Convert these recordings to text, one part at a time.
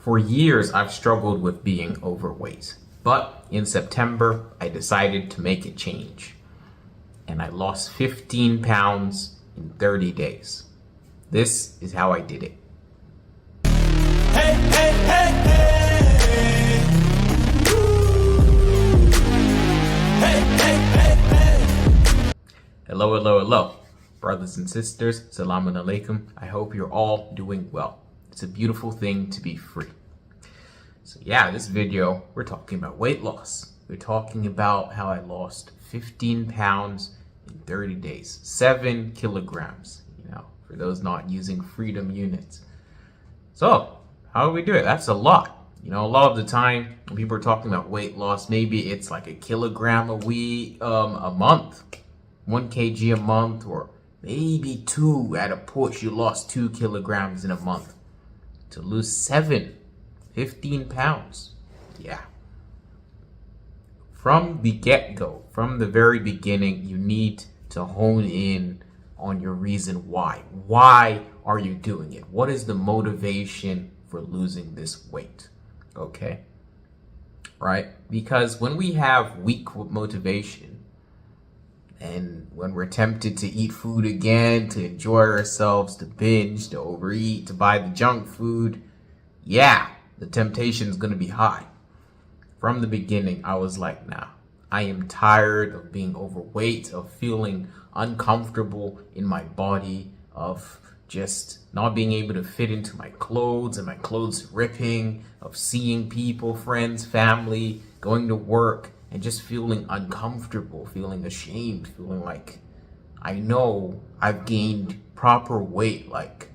For years, I've struggled with being overweight, but in September, I decided to make a change, and I lost 15 pounds in 30 days. This is how I did it. Hey, hey, hey, hey. Hey, hey, hey, hey. Hello, hello, hello. Brothers and sisters, Salamun Alaikum. I hope you're all doing well. It's a beautiful thing to be free. So yeah, this video, we're talking about weight loss. We're talking about how I lost 15 pounds in 30 days, 7 kilograms, for those not using freedom units. So how do we do it? That's a lot. A lot of the time when people are talking about weight loss, maybe it's like a kilogram a week, a month, 1 kg a month, or maybe 2 at a push. You lost 2 kilograms in a month. To lose 15 pounds. Yeah. From the get-go, from the very beginning, you need to hone in on your reason why. Why are you doing it? What is the motivation for losing this weight? Okay? Right? Because when we have weak motivation, and when we're tempted to eat food again, to enjoy ourselves, to binge, to overeat, to buy the junk food, yeah, the temptation is going to be high. From the beginning, I was like, nah, I am tired of being overweight, of feeling uncomfortable in my body, of just not being able to fit into my clothes and my clothes ripping, of seeing people, friends, family, going to work, and just feeling uncomfortable, feeling ashamed, feeling like I know I've gained proper weight, like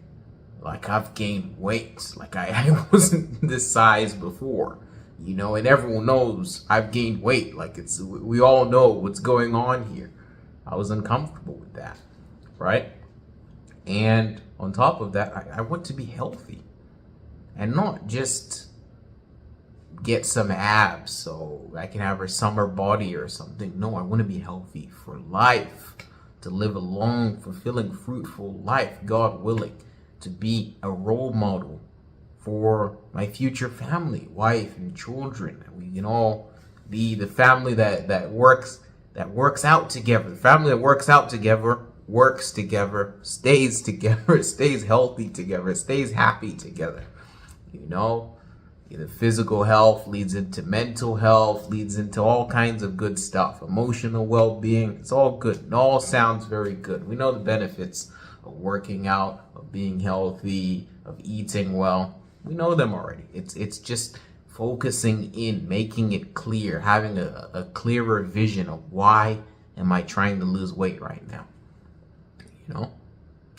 I've gained weight, like I wasn't this size before, and everyone knows I've gained weight, like we all know what's going on here. I was uncomfortable with that, right? And on top of that, I want to be healthy and not just get some abs so I can have a summer body or something. No, I want to be healthy for life, to live a long, fulfilling, fruitful life, God willing, to be a role model for my future family, wife and children. We can all be the family that works out together. The family that works out together, works together, stays together, stays healthy together, stays happy together. The physical health leads into mental health, leads into all kinds of good stuff. Emotional well-being, it's all good. It all sounds very good. We know the benefits of working out, of being healthy, of eating well. We know them already. It's just focusing in, making it clear, having a clearer vision of why am I trying to lose weight right now.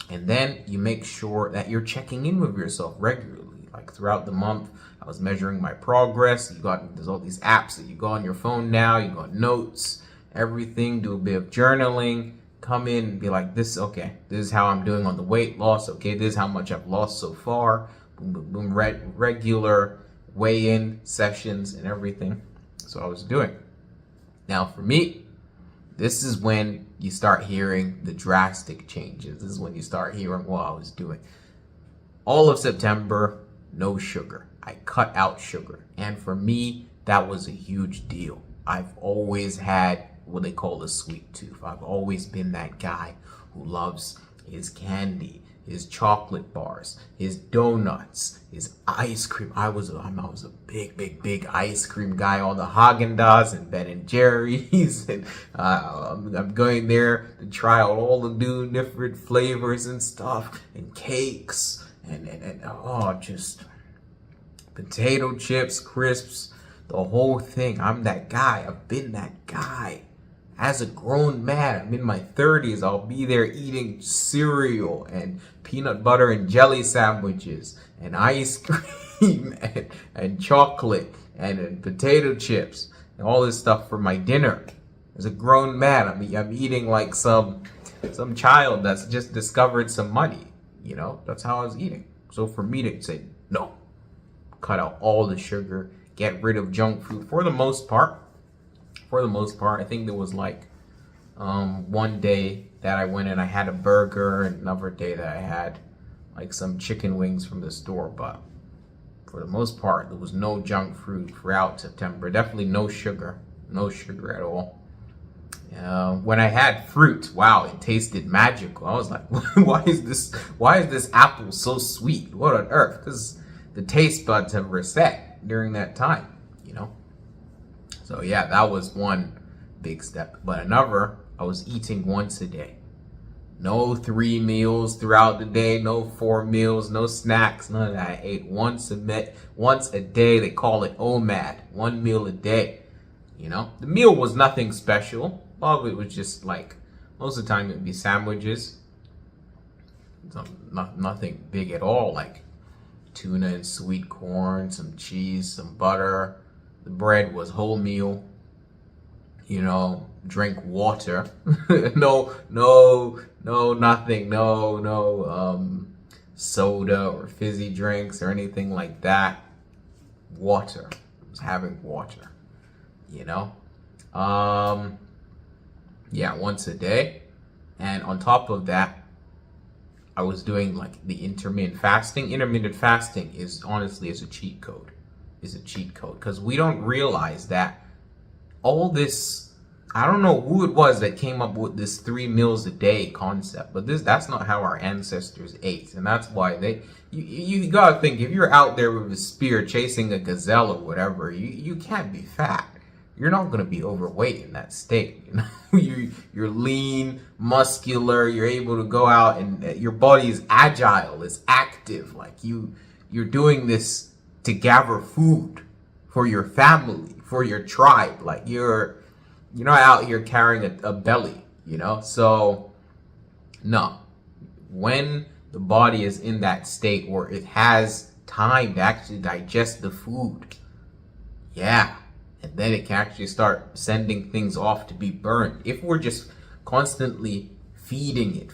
And then you make sure that you're checking in with yourself regularly. Like throughout the month, I was measuring my progress. There's all these apps that you go on your phone now. You got notes, everything. Do a bit of journaling. Come in and be like, this is how I'm doing on the weight loss. Okay, this is how much I've lost so far. Boom, boom, boom. Regular weigh-in sessions and everything. That's what I was doing. Now for me, this is when you start hearing the drastic changes. This is when you start hearing what I was doing. All of September, no sugar. I cut out sugar. And for me, that was a huge deal. I've always had what they call a sweet tooth. I've always been that guy who loves his candy, his chocolate bars, his donuts, his ice cream. I was a big ice cream guy. All the Haagen-Dazs and Ben and Jerry's, and I'm going there to try out all the new different flavors and stuff, and cakes, and just potato chips, crisps, the whole thing. I'm that guy. I've been that guy. As a grown man, I'm in my 30s, I'll be there eating cereal and peanut butter and jelly sandwiches and ice cream and chocolate and potato chips and all this stuff for my dinner. As a grown man, I'm eating like some child that's just discovered some money. That's how I was eating. So for me to say, no, cut out all the sugar, get rid of junk food for the most part. I think there was like one day that I went and I had a burger, and another day that I had like some chicken wings from the store. But for the most part, there was no junk food throughout September. Definitely no sugar at all. When I had fruit, wow, it tasted magical. I was like, why is this apple so sweet? What on earth? Because the taste buds have reset during that time, you know? So yeah, that was one big step. But another, I was eating once a day. No 3 meals throughout the day, no 4 meals, no snacks, none of that. I ate once a day. They call it OMAD, 1 meal a day. You know, the meal was nothing special. A lot of it was just like, most of the time it would be sandwiches. Nothing big at all, like tuna and sweet corn, some cheese, some butter. The bread was wholemeal. You know, drink water. Nothing. Soda or fizzy drinks or anything like that. Water. I was having water. You know? Yeah, once a day. And on top of that, I was doing like the intermittent fasting. Intermittent fasting is honestly is a cheat code. Because we don't realize that all this, I don't know who it was that came up with this 3 meals a day concept, but that's not how our ancestors ate. And that's why you gotta think, if you're out there with a spear chasing a gazelle or whatever, you can't be fat. You're not going to be overweight in that state. You know, you're lean, muscular. You're able to go out, and your body is agile, is active. Like you're doing this to gather food for your family, for your tribe. Like you're not out here carrying a belly. You know, so no. When the body is in that state where it has time to actually digest the food, yeah. And then it can actually start sending things off to be burned. If we're just constantly feeding it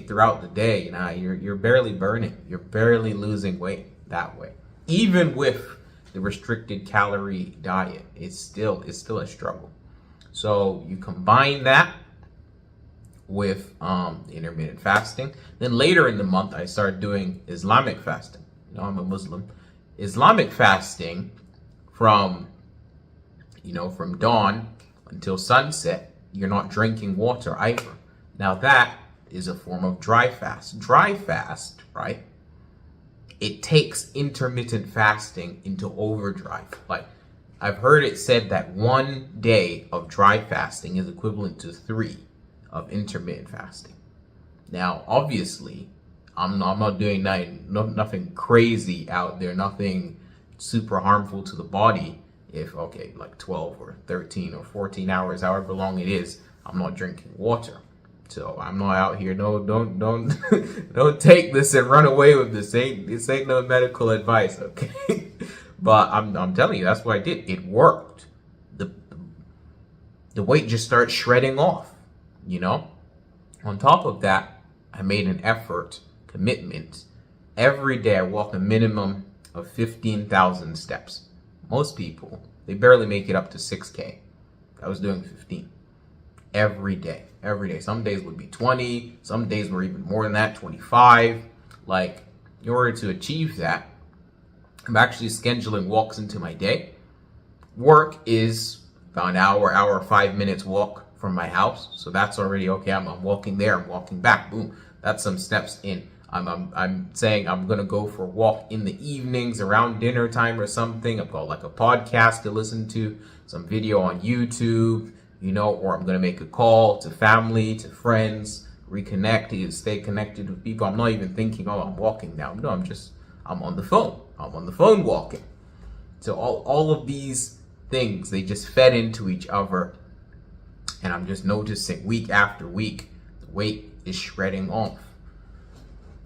throughout the day, you're barely burning. You're barely losing weight that way. Even with the restricted calorie diet, it's still a struggle. So you combine that with intermittent fasting. Then later in the month, I started doing Islamic fasting. You know, I'm a Muslim. Islamic fasting from dawn until sunset, you're not drinking water either. Now that is a form of dry fast. Dry fast, right? It takes intermittent fasting into overdrive. Like, I've heard it said that 1 day of dry fasting is equivalent to 3 of intermittent fasting. Now, obviously, I'm not doing nothing crazy out there, nothing super harmful to the body. If, like 12 or 13 or 14 hours, however long it is, I'm not drinking water. So I'm not out here. No, don't take this and run away with this. This ain't no medical advice, okay? But I'm telling you, that's what I did. It worked. The weight just started shredding off, you know? On top of that, I made an commitment. Every day I walk a minimum of 15,000 steps. Most people, they barely make it up to 6K. I was doing 15 every day. Some days would be 20. Some days were even more than that, 25. Like, in order to achieve that, I'm actually scheduling walks into my day. Work is about an hour, 5 minutes walk from my house. So that's already okay. I'm walking there, I'm walking back. Boom. That's some steps in. I'm saying I'm gonna go for a walk in the evenings around dinner time or something. I've got like a podcast to listen to, some video on YouTube, you know, or I'm gonna make a call to family, to friends, reconnect, stay connected with people. I'm not even thinking, I'm walking now. No, I'm on the phone. I'm on the phone walking. So all of these things, they just fed into each other, and I'm just noticing week after week, the weight is shredding off.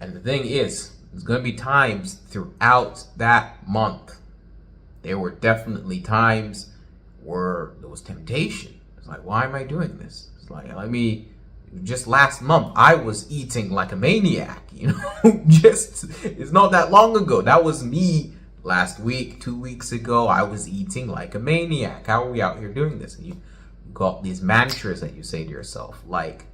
And the thing is, there's going to be times throughout that month, there were definitely times where there was temptation. It's like, why am I doing this? It's like, just last month, I was eating like a maniac, you know, it's not that long ago. That was me last week, 2 weeks ago. I was eating like a maniac. How are we out here doing this? And you got these mantras that you say to yourself, like,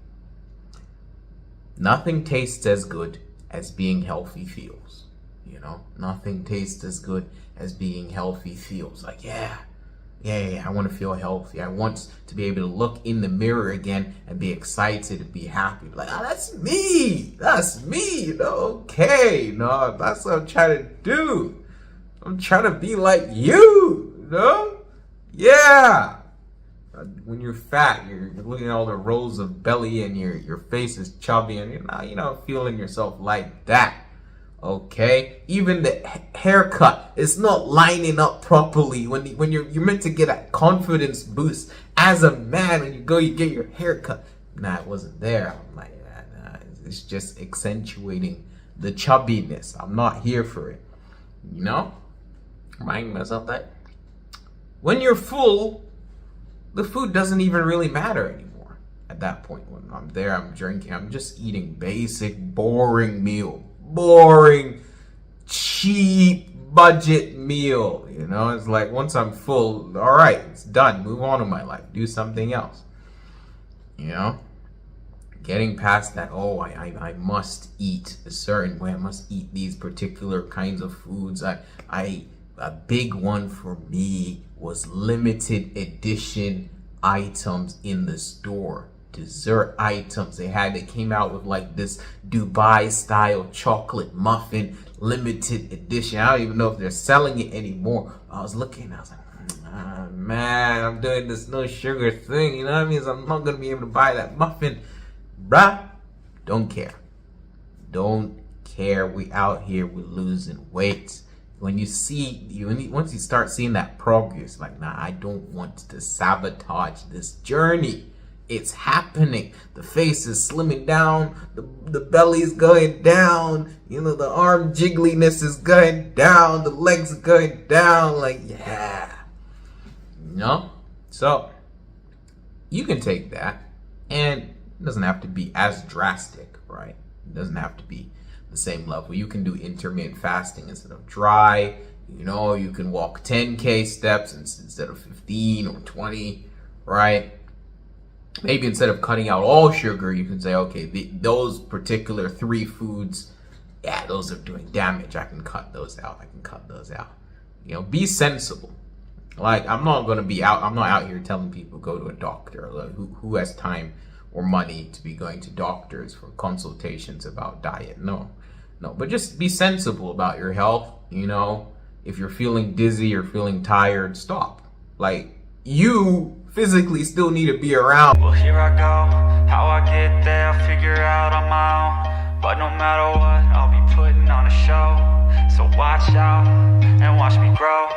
nothing tastes as good as being healthy feels. You know, nothing tastes as good as being healthy feels. Like, yeah, I want to feel healthy. I want to be able to look in the mirror again and be excited and be happy. Like, oh, that's me. That's me. You know, okay. No, that's what I'm trying to do. I'm trying to be like you. You know? Yeah. When you're fat, you're looking at all the rows of belly and your face is chubby and you're not feeling yourself like that. Okay, even the haircut is not lining up properly. When you're meant to get a confidence boost as a man, when you get your haircut, nah, it wasn't there. I'm like, nah, it's just accentuating the chubbiness. I'm not here for it. You know, reminding myself that when you're full, the food doesn't even really matter anymore. At that point, when I'm there, I'm drinking, I'm just eating basic, boring meal. Boring, cheap, budget meal. You know, it's like once I'm full, all right, it's done. Move on with my life. Do something else. You know, getting past that. Oh, I must eat a certain way. I must eat these particular kinds of foods. A big one for me was limited edition items in the store. Dessert items they came out with like this Dubai style chocolate muffin limited edition. I don't even know if they're selling it anymore. I was looking, I was like, man, I'm doing this no sugar thing, you know what I mean? So I'm not gonna be able to buy that muffin. Bruh, don't care. We out here, we're losing weight. When you once you start seeing that progress, like, nah, I don't want to sabotage this journey. It's happening. The face is slimming down. The belly's going down. You know, the arm jiggliness is going down. The legs are going down. Like, yeah. You know? So, you can take that. And it doesn't have to be as drastic, right? It doesn't have to be the same level. You can do intermittent fasting instead of dry. You know, you can walk 10K steps instead of 15 or 20, right? Maybe instead of cutting out all sugar, you can say, okay, those particular 3 foods, yeah, those are doing damage. I can cut those out. You know, be sensible. Like, I'm not out here telling people go to a doctor. Like, who has time or money to be going to doctors for consultations about diet? No, but just be sensible about your health. You know, if you're feeling dizzy or feeling tired, stop. Like, you physically still need to be around. Well, here I go. How I get there, I'll figure out on my own. But no matter what, I'll be putting on a show. So watch out and watch me grow.